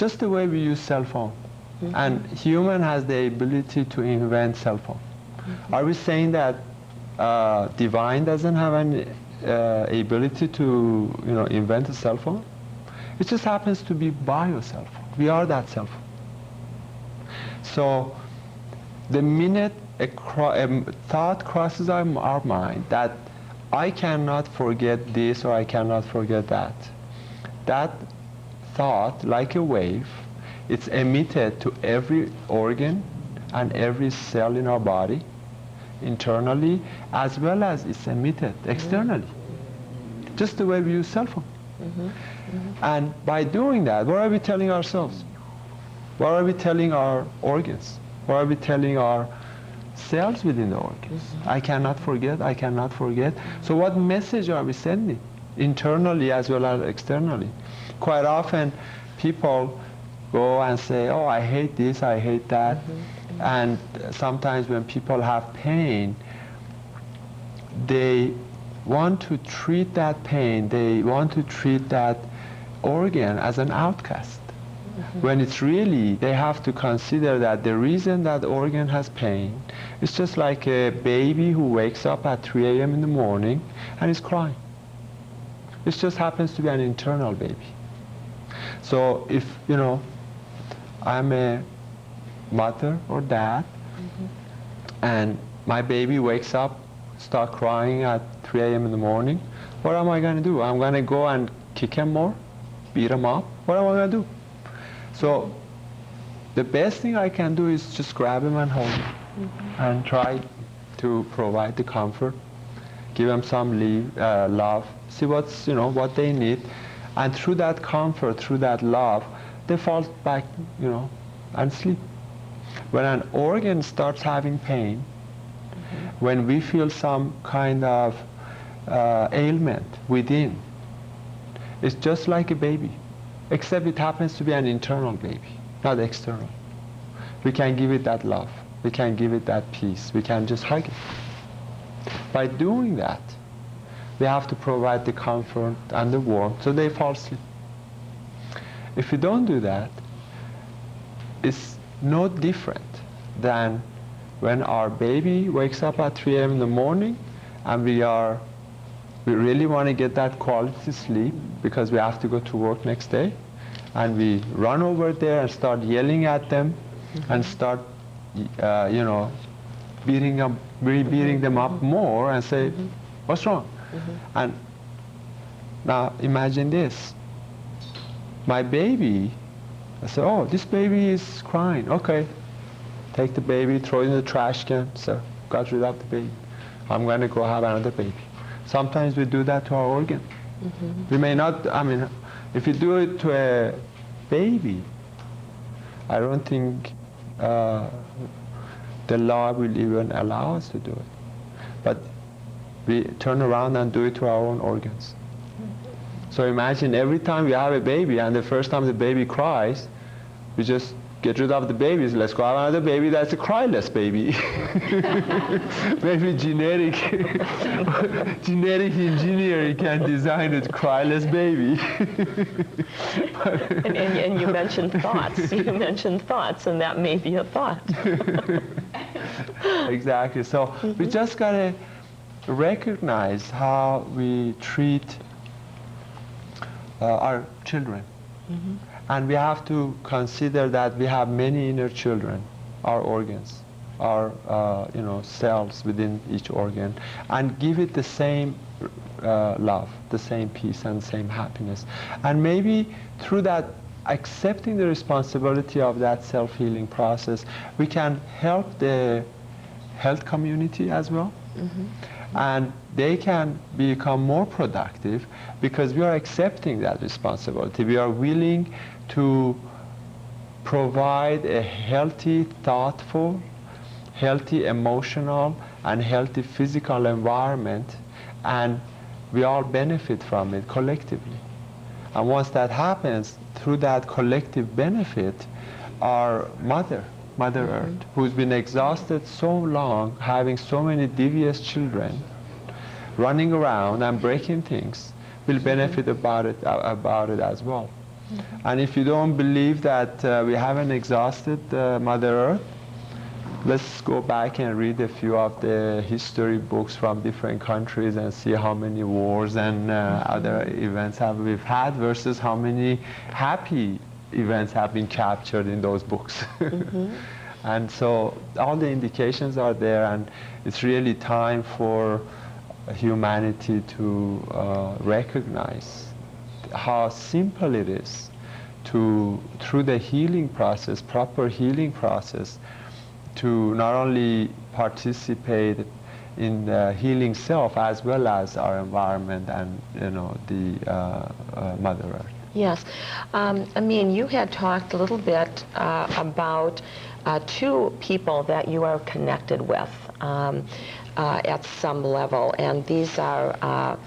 just the way we use cell phone. And human has the ability to invent cell phone. Are we saying that divine doesn't have any ability to invent a cell phone? It just happens to be bio cell phone. We are that cell phone. So the minute a thought crosses our mind that I cannot forget this or I cannot forget that, that thought, like a wave, it's emitted to every organ and every cell in our body, internally, as well as it's emitted externally. Just the way we use cell phone. And by doing that, what are we telling ourselves? What are we telling our organs? What are we telling our cells within the organs? I cannot forget, I cannot forget. So what message are we sending, internally as well as externally? Quite often, people go and say, oh, I hate this, I hate that. And sometimes when people have pain, they want to treat that pain, they want to treat that organ as an outcast. When it's really, they have to consider that the reason that organ has pain is just like a baby who wakes up at 3 a.m. in the morning and is crying. It just happens to be an internal baby. So if, I'm a mother or dad, and my baby wakes up, start crying at 3 a.m. in the morning, what am I going to do? I'm going to go and kick him more, beat him up? What am I going to do? So the best thing I can do is just grab him and hold him and try to provide the comfort, give them some love, see what's, what they need, and through that comfort, through that love, they fall back, and sleep. When an organ starts having pain, when we feel some kind of ailment within, it's just like a baby, except it happens to be an internal baby, not external. We can give it that love. We can give it that peace. We can just hug it. By doing that, we have to provide the comfort and the warmth so they fall asleep. If we don't do that, it's no different than when our baby wakes up at 3 a.m. in the morning and we really want to get that quality sleep because we have to go to work next day, and we run over there and start yelling at them and start beating them up more and say, what's wrong? And now imagine this. My baby, I say, oh, this baby is crying. Okay, take the baby, throw it in the trash can. So got rid of the baby. I'm going to go have another baby. Sometimes we do that to our organ. We may not, if you do it to a baby, I don't think the law will even allow us to do it. But we turn around and do it to our own organs. So imagine every time we have a baby and the first time the baby cries, we just get rid of the babies. Let's go have another baby that's a cryless baby. Maybe genetic engineering can design a cryless baby. and you mentioned thoughts. You mentioned thoughts, and that may be a thought. Exactly. So we just got to recognize how we treat our children. And we have to consider that we have many inner children, our organs, our cells within each organ, and give it the same love, the same peace and the same happiness. And maybe through that, accepting the responsibility of that self-healing process, we can help the health community as well. And they can become more productive because we are accepting that responsibility. We are willing to provide a healthy, thoughtful, healthy emotional, and healthy physical environment, and we all benefit from it collectively. And once that happens, through that collective benefit, our Mother Earth, who's been exhausted so long, having so many devious children, running around and breaking things, will benefit about it as well. And if you don't believe that we haven't exhausted Mother Earth, let's go back and read a few of the history books from different countries and see how many wars and other events we've had versus how many happy events have been captured in those books. And so all the indications are there, and it's really time for humanity to recognize how simple it is to, through the healing process, proper healing process, to not only participate in the healing self as well as our environment and, you know, the Mother Earth. Yes. Amean, you had talked a little bit about two people that you are connected with at some level, and these are